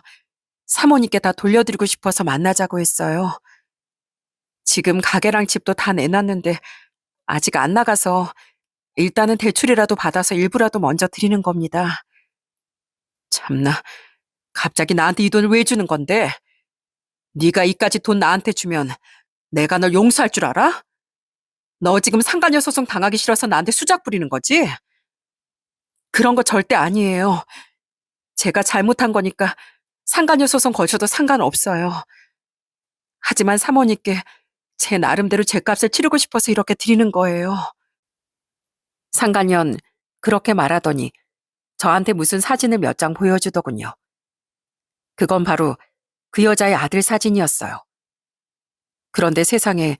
사모님께 다 돌려드리고 싶어서 만나자고 했어요. 지금 가게랑 집도 다 내놨는데 아직 안 나가서 일단은 대출이라도 받아서 일부라도 먼저 드리는 겁니다. 참나, 갑자기 나한테 이 돈을 왜 주는 건데? 네가 이까지 돈 나한테 주면 내가 널 용서할 줄 알아? 너 지금 상간녀 소송 당하기 싫어서 나한테 수작 부리는 거지? 그런 거 절대 아니에요. 제가 잘못한 거니까 상간녀 소송 걸쳐도 상관없어요. 하지만 사모님께 제 나름대로 죗값을 치르고 싶어서 이렇게 드리는 거예요. 상간녀는 그렇게 말하더니 저한테 무슨 사진을 몇 장 보여주더군요. 그건 바로 그 여자의 아들 사진이었어요. 그런데 세상에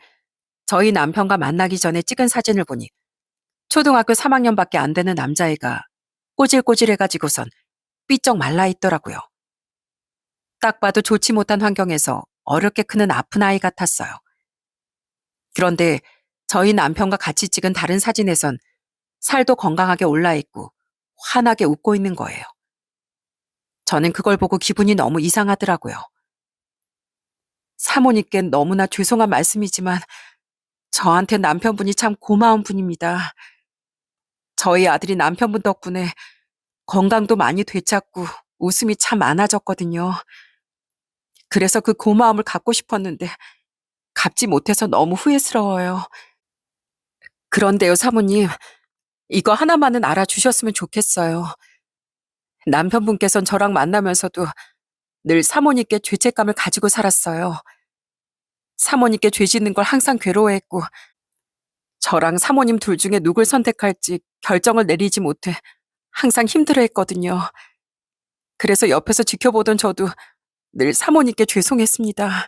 저희 남편과 만나기 전에 찍은 사진을 보니 초등학교 3학년밖에 안 되는 남자애가 꼬질꼬질해가지고선 삐쩍 말라 있더라고요. 딱 봐도 좋지 못한 환경에서 어렵게 크는 아픈 아이 같았어요. 그런데 저희 남편과 같이 찍은 다른 사진에선 살도 건강하게 올라있고 환하게 웃고 있는 거예요. 저는 그걸 보고 기분이 너무 이상하더라고요. 사모님께 너무나 죄송한 말씀이지만 저한테 남편분이 참 고마운 분입니다. 저희 아들이 남편분 덕분에 건강도 많이 되찾고 웃음이 참 많아졌거든요. 그래서 그 고마움을 갚고 싶었는데 갚지 못해서 너무 후회스러워요. 그런데요, 사모님, 이거 하나만은 알아주셨으면 좋겠어요. 남편분께선 저랑 만나면서도 늘 사모님께 죄책감을 가지고 살았어요. 사모님께 죄 짓는 걸 항상 괴로워했고 저랑 사모님 둘 중에 누굴 선택할지 결정을 내리지 못해 항상 힘들어했거든요. 그래서 옆에서 지켜보던 저도 늘 사모님께 죄송했습니다.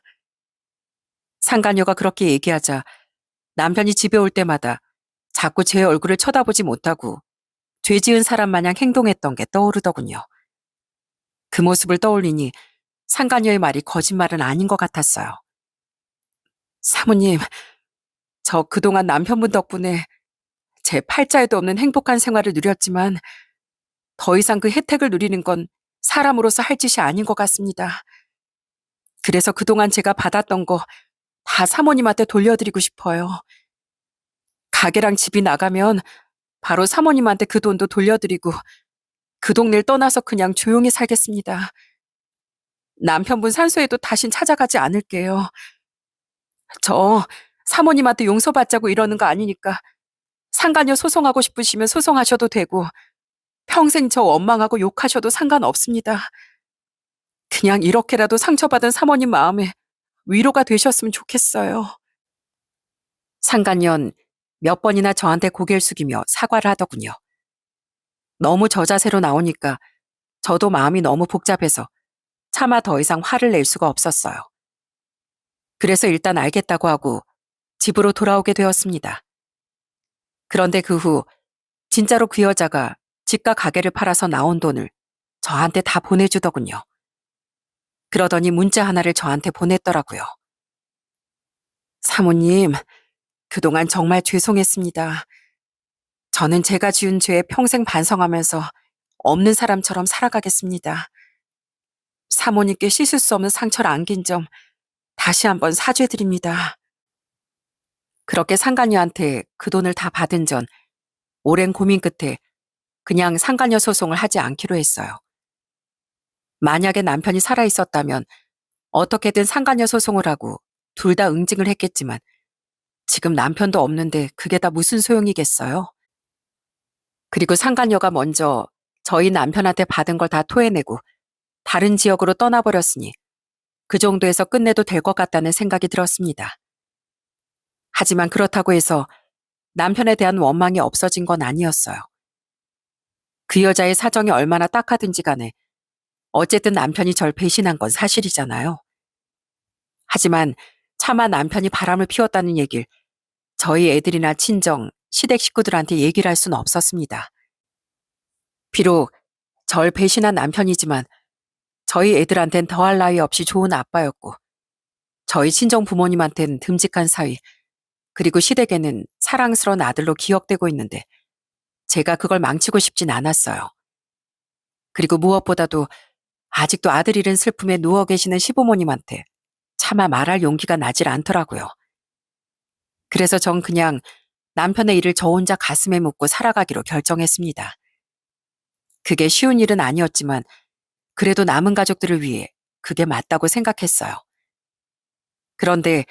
상간녀가 그렇게 얘기하자 남편이 집에 올 때마다 자꾸 제 얼굴을 쳐다보지 못하고 죄 지은 사람 마냥 행동했던 게 떠오르더군요. 그 모습을 떠올리니 상간녀의 말이 거짓말은 아닌 것 같았어요. 사모님, 저 그동안 남편분 덕분에 제 팔자에도 없는 행복한 생활을 누렸지만 더 이상 그 혜택을 누리는 건 사람으로서 할 짓이 아닌 것 같습니다. 그래서 그동안 제가 받았던 거 다 사모님한테 돌려드리고 싶어요. 가게랑 집이 나가면 바로 사모님한테 그 돈도 돌려드리고 그 동네를 떠나서 그냥 조용히 살겠습니다. 남편분 산소에도 다신 찾아가지 않을게요. 저 사모님한테 용서받자고 이러는 거 아니니까 상간녀 소송하고 싶으시면 소송하셔도 되고 평생 저 원망하고 욕하셔도 상관없습니다. 그냥 이렇게라도 상처받은 사모님 마음에 위로가 되셨으면 좋겠어요. 상간년 몇 번이나 저한테 고개를 숙이며 사과를 하더군요. 너무 저자세로 나오니까 저도 마음이 너무 복잡해서 차마 더 이상 화를 낼 수가 없었어요. 그래서 일단 알겠다고 하고 집으로 돌아오게 되었습니다. 그런데 그 후 진짜로 그 여자가 집과 가게를 팔아서 나온 돈을 저한테 다 보내주더군요. 그러더니 문자 하나를 저한테 보냈더라고요. 사모님, 그동안 정말 죄송했습니다. 저는 제가 지은 죄에 평생 반성하면서 없는 사람처럼 살아가겠습니다. 사모님께 씻을 수 없는 상처를 안긴 점 다시 한번 사죄드립니다. 그렇게 상간녀한테 그 돈을 다 받은 전 오랜 고민 끝에 그냥 상간녀 소송을 하지 않기로 했어요. 만약에 남편이 살아있었다면 어떻게든 상간녀 소송을 하고 둘 다 응징을 했겠지만 지금 남편도 없는데 그게 다 무슨 소용이겠어요? 그리고 상간녀가 먼저 저희 남편한테 받은 걸 다 토해내고 다른 지역으로 떠나버렸으니 그 정도에서 끝내도 될 것 같다는 생각이 들었습니다. 하지만 그렇다고 해서 남편에 대한 원망이 없어진 건 아니었어요. 그 여자의 사정이 얼마나 딱하든지 간에 어쨌든 남편이 절 배신한 건 사실이잖아요. 하지만 차마 남편이 바람을 피웠다는 얘길 저희 애들이나 친정, 시댁 식구들한테 얘기를 할 수는 없었습니다. 비록 절 배신한 남편이지만 저희 애들한텐 더할 나위 없이 좋은 아빠였고 저희 친정 부모님한텐 듬직한 사위, 그리고 시댁에는 사랑스러운 아들로 기억되고 있는데 제가 그걸 망치고 싶진 않았어요. 그리고 무엇보다도 아직도 아들 잃은 슬픔에 누워 계시는 시부모님한테 차마 말할 용기가 나질 않더라고요. 그래서 전 그냥 남편의 일을 저 혼자 가슴에 묻고 살아가기로 결정했습니다. 그게 쉬운 일은 아니었지만 그래도 남은 가족들을 위해 그게 맞다고 생각했어요. 그런데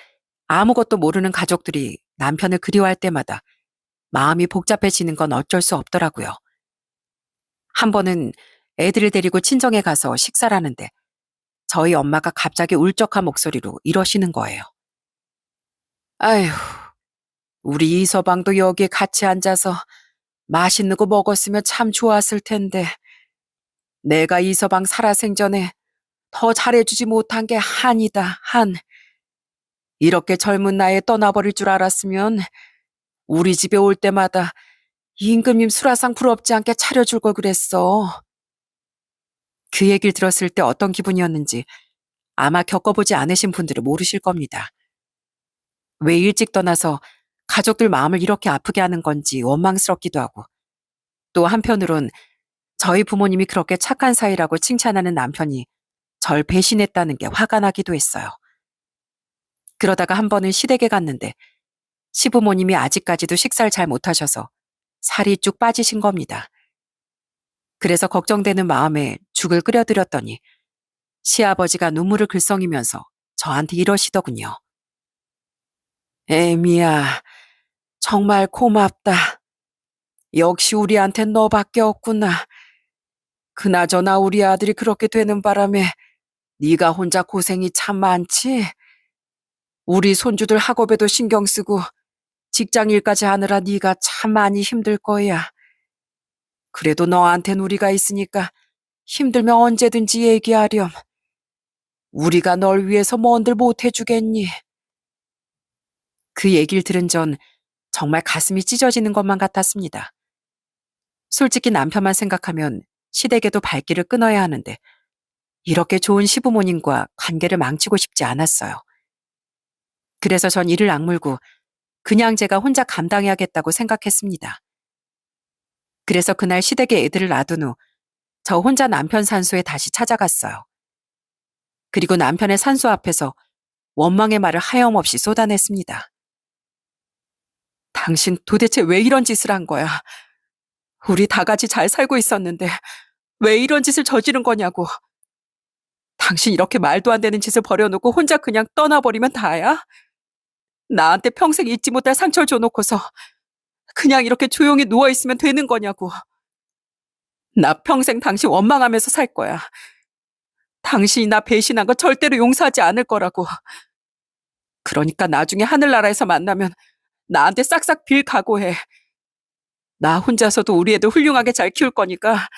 아무것도 모르는 가족들이 남편을 그리워할 때마다 마음이 복잡해지는 건 어쩔 수 없더라고요. 한 번은 애들을 데리고 친정에 가서 식사를 하는데 저희 엄마가 갑자기 울적한 목소리로 이러시는 거예요. 아휴, 우리 이서방도 여기에 같이 앉아서 맛있는 거 먹었으면 참 좋았을 텐데 내가 이서방 살아생전에 더 잘해주지 못한 게 한이다, 한. 이렇게 젊은 나이에 떠나버릴 줄 알았으면 우리 집에 올 때마다 임금님 수라상 부럽지 않게 차려줄 걸 그랬어. 그 얘기를 들었을 때 어떤 기분이었는지 아마 겪어보지 않으신 분들은 모르실 겁니다. 왜 일찍 떠나서 가족들 마음을 이렇게 아프게 하는 건지 원망스럽기도 하고 또 한편으론 저희 부모님이 그렇게 착한 사이라고 칭찬하는 남편이 절 배신했다는 게 화가 나기도 했어요. 그러다가 한 번은 시댁에 갔는데 시부모님이 아직까지도 식사를 잘 못하셔서 살이 쭉 빠지신 겁니다. 그래서 걱정되는 마음에 죽을 끓여드렸더니 시아버지가 눈물을 글썽이면서 저한테 이러시더군요. 애미야, 정말 고맙다. 역시 우리한텐 너밖에 없구나. 그나저나 우리 아들이 그렇게 되는 바람에 네가 혼자 고생이 참 많지? 우리 손주들 학업에도 신경 쓰고 직장 일까지 하느라 네가 참 많이 힘들 거야. 그래도 너한텐 우리가 있으니까 힘들면 언제든지 얘기하렴. 우리가 널 위해서 뭔들 못해주겠니? 그 얘기를 들은 전 정말 가슴이 찢어지는 것만 같았습니다. 솔직히 남편만 생각하면 시댁에도 발길을 끊어야 하는데 이렇게 좋은 시부모님과 관계를 망치고 싶지 않았어요. 그래서 전 이를 악물고 그냥 제가 혼자 감당해야겠다고 생각했습니다. 그래서 그날 시댁에 애들을 놔둔 후 저 혼자 남편 산소에 다시 찾아갔어요. 그리고 남편의 산소 앞에서 원망의 말을 하염없이 쏟아냈습니다. 당신 도대체 왜 이런 짓을 한 거야? 우리 다 같이 잘 살고 있었는데 왜 이런 짓을 저지른 거냐고. 당신 이렇게 말도 안 되는 짓을 벌여놓고 혼자 그냥 떠나버리면 다야? 나한테 평생 잊지 못할 상처를 줘놓고서 그냥 이렇게 조용히 누워있으면 되는 거냐고. 나 평생 당신 원망하면서 살 거야. 당신이 나 배신한 거 절대로 용서하지 않을 거라고. 그러니까 나중에 하늘나라에서 만나면 나한테 싹싹 빌 각오해. 나 혼자서도 우리 애들 훌륭하게 잘 키울 거니까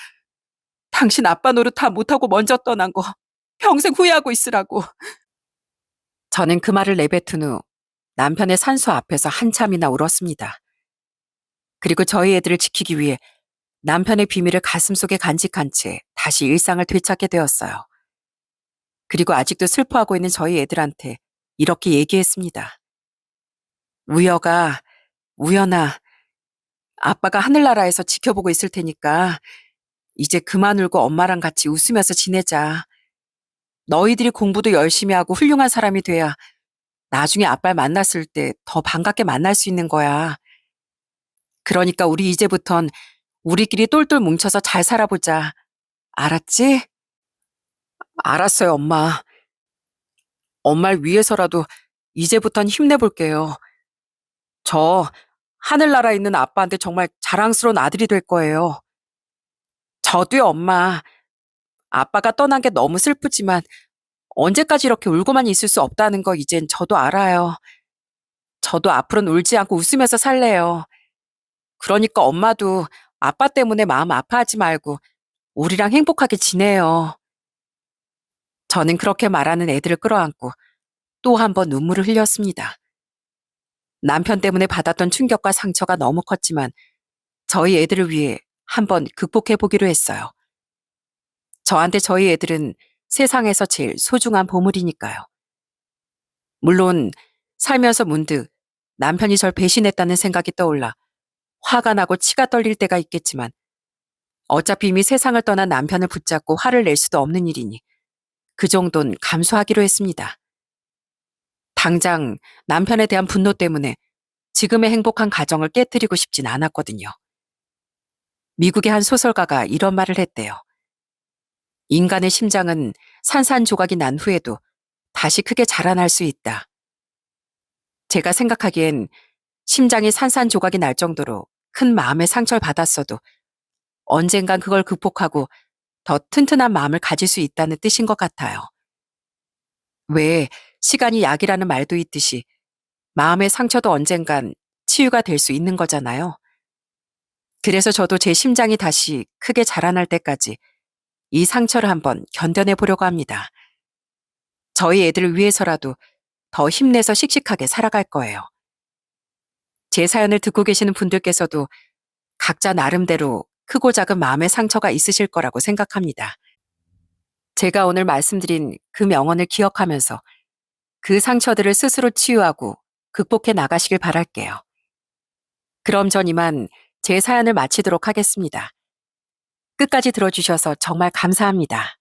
당신 아빠 노릇 다 못하고 먼저 떠난 거 평생 후회하고 있으라고. 저는 그 말을 내뱉은 후 남편의 산소 앞에서 한참이나 울었습니다. 그리고 저희 애들을 지키기 위해 남편의 비밀을 가슴속에 간직한 채 다시 일상을 되찾게 되었어요. 그리고 아직도 슬퍼하고 있는 저희 애들한테 이렇게 얘기했습니다. 우여가, 우연아, 아빠가 하늘나라에서 지켜보고 있을 테니까 이제 그만 울고 엄마랑 같이 웃으면서 지내자. 너희들이 공부도 열심히 하고 훌륭한 사람이 돼야 나중에 아빠를 만났을 때 더 반갑게 만날 수 있는 거야. 그러니까 우리 이제부턴 우리끼리 똘똘 뭉쳐서 잘 살아보자. 알았지? 알았어요, 엄마. 엄마를 위해서라도 이제부턴 힘내볼게요. 저 하늘나라에 있는 아빠한테 정말 자랑스러운 아들이 될 거예요. 저도요, 엄마. 아빠가 떠난 게 너무 슬프지만 언제까지 이렇게 울고만 있을 수 없다는 거 이젠 저도 알아요. 저도 앞으로는 울지 않고 웃으면서 살래요. 그러니까 엄마도 아빠 때문에 마음 아파하지 말고 우리랑 행복하게 지내요. 저는 그렇게 말하는 애들을 끌어안고 또 한 번 눈물을 흘렸습니다. 남편 때문에 받았던 충격과 상처가 너무 컸지만 저희 애들을 위해 한번 극복해 보기로 했어요. 저한테 저희 애들은 세상에서 제일 소중한 보물이니까요. 물론 살면서 문득 남편이 절 배신했다는 생각이 떠올라 화가 나고 치가 떨릴 때가 있겠지만 어차피 이미 세상을 떠난 남편을 붙잡고 화를 낼 수도 없는 일이니 그 정도는 감수하기로 했습니다. 당장 남편에 대한 분노 때문에 지금의 행복한 가정을 깨뜨리고 싶진 않았거든요. 미국의 한 소설가가 이런 말을 했대요. 인간의 심장은 산산조각이 난 후에도 다시 크게 자라날 수 있다. 제가 생각하기엔 심장이 산산조각이 날 정도로 큰 마음의 상처를 받았어도 언젠간 그걸 극복하고 더 튼튼한 마음을 가질 수 있다는 뜻인 것 같아요. 왜 시간이 약이라는 말도 있듯이 마음의 상처도 언젠간 치유가 될 수 있는 거잖아요. 그래서 저도 제 심장이 다시 크게 자라날 때까지 이 상처를 한번 견뎌내 보려고 합니다. 저희 애들을 위해서라도 더 힘내서 씩씩하게 살아갈 거예요. 제 사연을 듣고 계시는 분들께서도 각자 나름대로 크고 작은 마음의 상처가 있으실 거라고 생각합니다. 제가 오늘 말씀드린 그 명언을 기억하면서 그 상처들을 스스로 치유하고 극복해 나가시길 바랄게요. 그럼 전 이만 제 사연을 마치도록 하겠습니다. 끝까지 들어주셔서 정말 감사합니다.